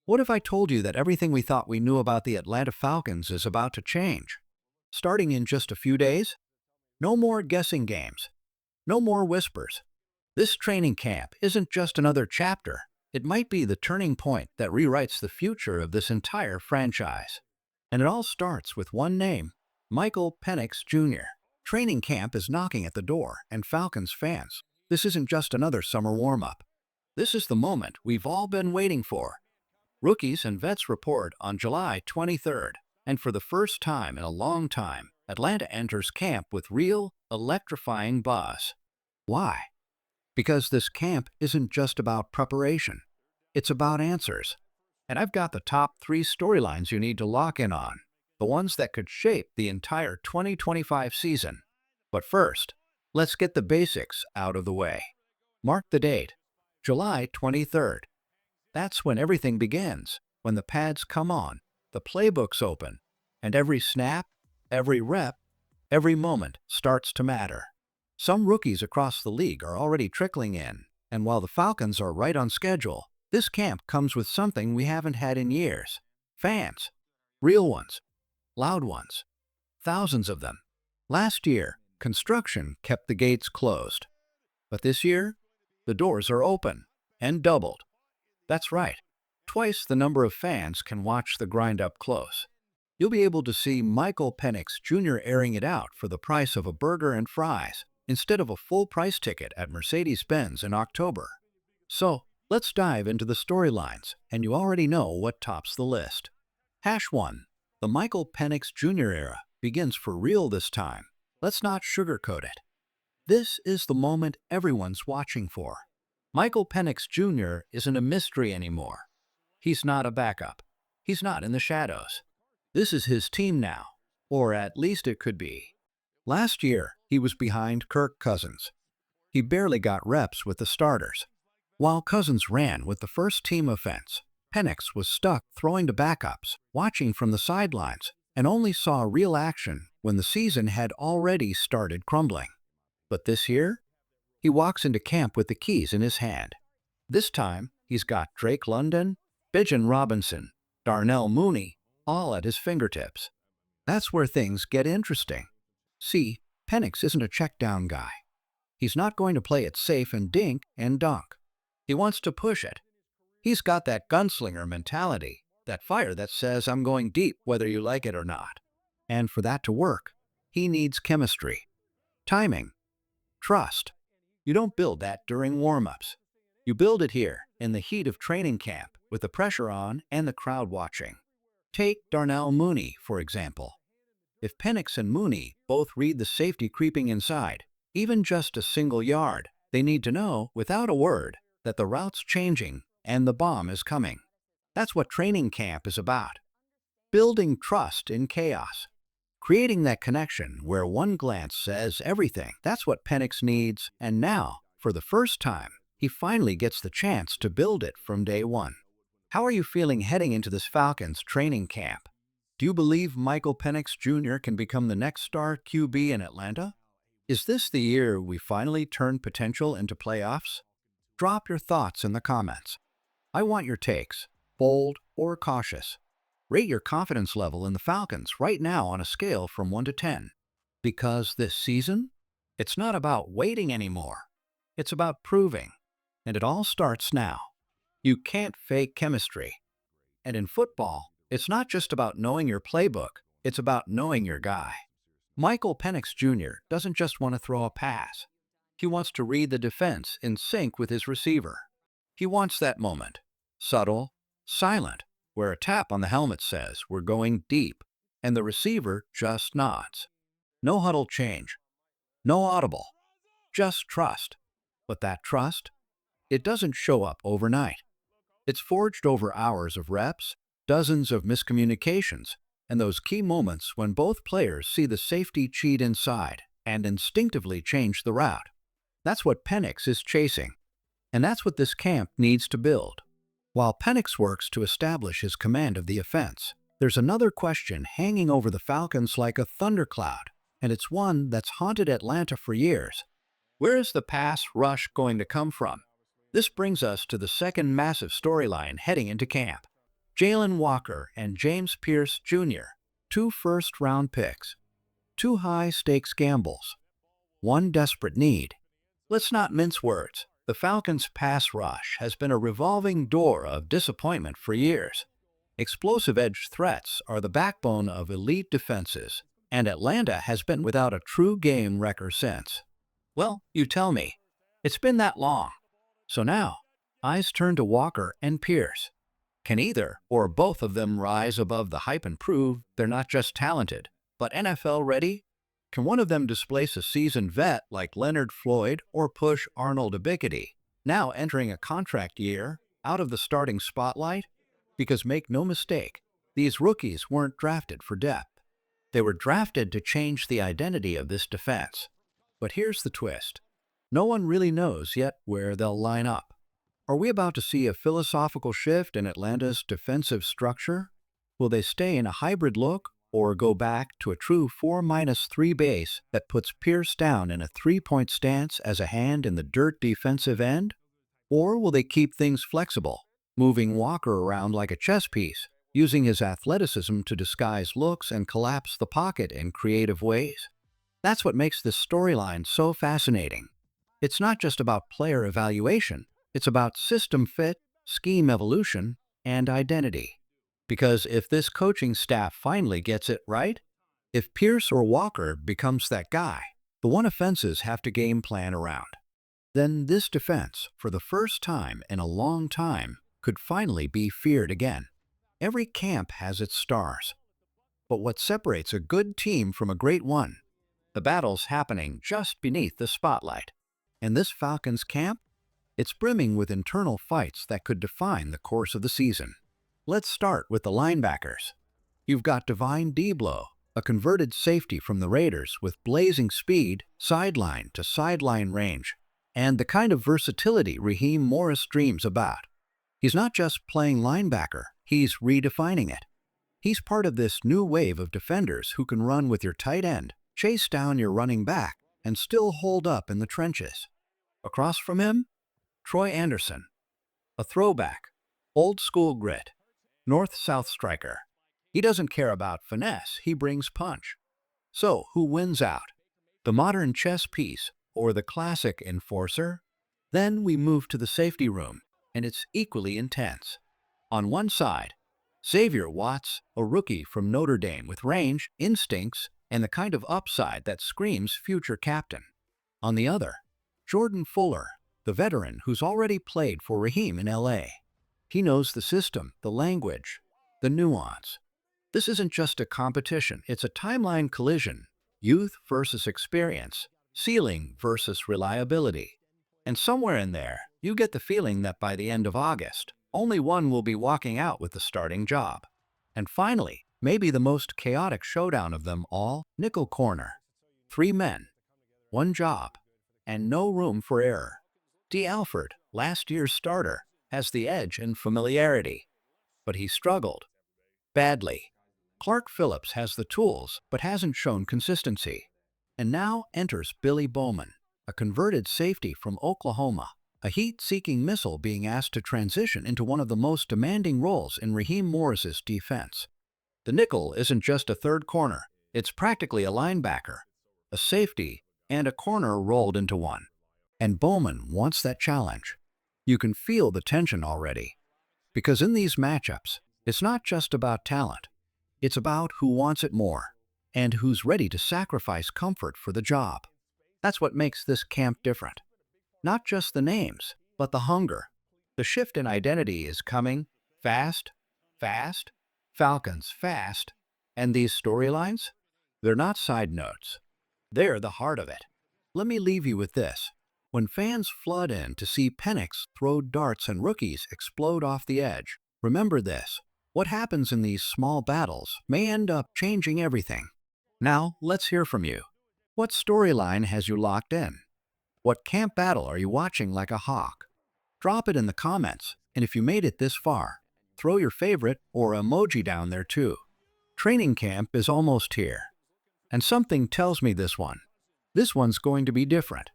What if I told you that everything we thought we knew about the Atlanta Falcons is about to change? Starting in just a few days? No more guessing games. No more whispers. This training camp isn't just another chapter. It might be the turning point that rewrites the future of this entire franchise. And it all starts with one name, Michael Penix Jr. Training camp is knocking at the door, and Falcons fans, this isn't just another summer warm-up. This is the moment we've all been waiting for. Rookies and vets report on July 23rd, and for the first time in a long time, Atlanta enters camp with real, electrifying buzz. Why? Because this camp isn't just about preparation. It's about answers. And I've got the top 3 storylines you need to lock in on, the ones that could shape the entire 2025 season. But first, let's get the basics out of the way. Mark the date, July 23rd. That's when everything begins, when the pads come on, the playbooks open, and every snap, every rep, every moment starts to matter. Some rookies across the league are already trickling in, and while the Falcons are right on schedule, this camp comes with something we haven't had in years. Fans. Real ones. Loud ones. Thousands of them. Last year, construction kept the gates closed. But this year, the doors are open and doubled. That's right. Twice the number of fans can watch the grind up close. You'll be able to see Michael Penix Jr. airing it out for the price of a burger and fries, instead of a full-price ticket at Mercedes-Benz in October. So, let's dive into the storylines, and you already know what tops the list. Hash 1. The Michael Penix Jr. era begins for real this time. Let's not sugarcoat it. This is the moment everyone's watching for. Michael Penix Jr. isn't a mystery anymore. He's not a backup. He's not in the shadows. This is his team now, or at least it could be. Last year, he was behind Kirk Cousins. He barely got reps with the starters. While Cousins ran with the first-team offense, Penix was stuck throwing to backups, watching from the sidelines, and only saw real action when the season had already started crumbling. But this year, he walks into camp with the keys in his hand. This time, he's got Drake London, Bijan Robinson, Darnell Mooney, all at his fingertips. That's where things get interesting. See, Penix isn't a check-down guy. He's not going to play it safe and dink and dunk. He wants to push it. He's got that gunslinger mentality, that fire that says, I'm going deep whether you like it or not. And for that to work, he needs chemistry, timing, trust. You don't build that during warm-ups. You build it here, in the heat of training camp, with the pressure on and the crowd watching. Take Darnell Mooney, for example. If Penix and Mooney both read the safety creeping inside, even just a single yard, they need to know, without a word, that the route's changing and the bomb is coming. That's what training camp is about. Building trust in chaos. Creating that connection where one glance says everything. That's what Penix needs, and now, for the first time, he finally gets the chance to build it from day one. How are you feeling heading into this Falcons training camp? Do you believe Michael Penix Jr. can become the next star QB in Atlanta? Is this the year we finally turn potential into playoffs? Drop your thoughts in the comments. I want your takes, bold or cautious. Rate your confidence level in the Falcons right now on a scale from 1 to 10. Because this season, it's not about waiting anymore. It's about proving. And it all starts now. You can't fake chemistry. And in football, it's not just about knowing your playbook, it's about knowing your guy. Michael Penix Jr. doesn't just want to throw a pass. He wants to read the defense in sync with his receiver. He wants that moment, subtle, silent, where a tap on the helmet says, we're going deep, and the receiver just nods. No huddle change. No audible. Just trust. But that trust, it doesn't show up overnight. It's forged over hours of reps, dozens of miscommunications, and those key moments when both players see the safety cheat inside and instinctively change the route. That's what Penix is chasing, and that's what this camp needs to build. While Penix works to establish his command of the offense, there's another question hanging over the Falcons like a thundercloud, and it's one that's haunted Atlanta for years. Where is the pass rush going to come from? This brings us to the second massive storyline heading into camp. Jalen Walker and James Pierce Jr., two first-round picks, two high-stakes gambles, one desperate need. Let's not mince words. The Falcons' pass rush has been a revolving door of disappointment for years. Explosive edge threats are the backbone of elite defenses, and Atlanta has been without a true game wrecker since. Well, you tell me. It's been that long. So now, eyes turn to Walker and Pierce. Can either or both of them rise above the hype and prove they're not just talented, but NFL ready? Can one of them displace a seasoned vet like Leonard Floyd or push Arnold Ebiketie, now entering a contract year, out of the starting spotlight? Because make no mistake, these rookies weren't drafted for depth. They were drafted to change the identity of this defense. But here's the twist. No one really knows yet where they'll line up. Are we about to see a philosophical shift in Atlanta's defensive structure? Will they stay in a hybrid look or go back to a true 4-3 base that puts Pierce down in a three-point stance as a hand-in-the-dirt defensive end? Or will they keep things flexible, moving Walker around like a chess piece, using his athleticism to disguise looks and collapse the pocket in creative ways? That's what makes this storyline so fascinating. It's not just about player evaluation, it's about system fit, scheme evolution, and identity. Because if this coaching staff finally gets it right, if Pierce or Walker becomes that guy, the one offenses have to game plan around, then this defense, for the first time in a long time, could finally be feared again. Every camp has its stars. But what separates a good team from a great one? The battle's happening just beneath the spotlight. And this Falcons camp? It's brimming with internal fights that could define the course of the season. Let's start with the linebackers. You've got Divine Deablo, a converted safety from the Raiders with blazing speed, sideline to sideline range, and the kind of versatility Raheem Morris dreams about. He's not just playing linebacker, he's redefining it. He's part of this new wave of defenders who can run with your tight end, chase down your running back, and still hold up in the trenches. Across from him, Troy Anderson, a throwback, old-school grit, north-south striker. He doesn't care about finesse, he brings punch. So, who wins out? The modern chess piece or the classic enforcer? Then we move to the safety room, and it's equally intense. On one side, Xavier Watts, a rookie from Notre Dame with range, instincts, and the kind of upside that screams future captain. On the other, Jordan Fuller, the veteran who's already played for Raheem in LA. He knows the system, the language, the nuance. This isn't just a competition, it's a timeline collision. Youth versus experience, ceiling versus reliability. And somewhere in there, you get the feeling that by the end of August, only one will be walking out with the starting job. And finally, maybe the most chaotic showdown of them all, nickel corner. 3 men, 1 job, and no room for error. D. Alford, last year's starter, has the edge in familiarity, but he struggled badly. Clark Phillips has the tools, but hasn't shown consistency. And now enters Billy Bowman, a converted safety from Oklahoma, a heat-seeking missile being asked to transition into one of the most demanding roles in Raheem Morris's defense. The nickel isn't just a third corner, it's practically a linebacker, a safety, and a corner rolled into one. And Bowman wants that challenge. You can feel the tension already. Because in these matchups, it's not just about talent. It's about who wants it more, and who's ready to sacrifice comfort for the job. That's what makes this camp different. Not just the names, but the hunger. The shift in identity is coming fast, fast, Falcons fast, and these storylines? They're not side notes. They're the heart of it. Let me leave you with this. When fans flood in to see Penix throw darts and rookies explode off the edge, remember this. What happens in these small battles may end up changing everything. Now, let's hear from you. What storyline has you locked in? What camp battle are you watching like a hawk? Drop it in the comments, and if you made it this far, throw your favorite or emoji down there too. Training camp is almost here. And something tells me this one's going to be different.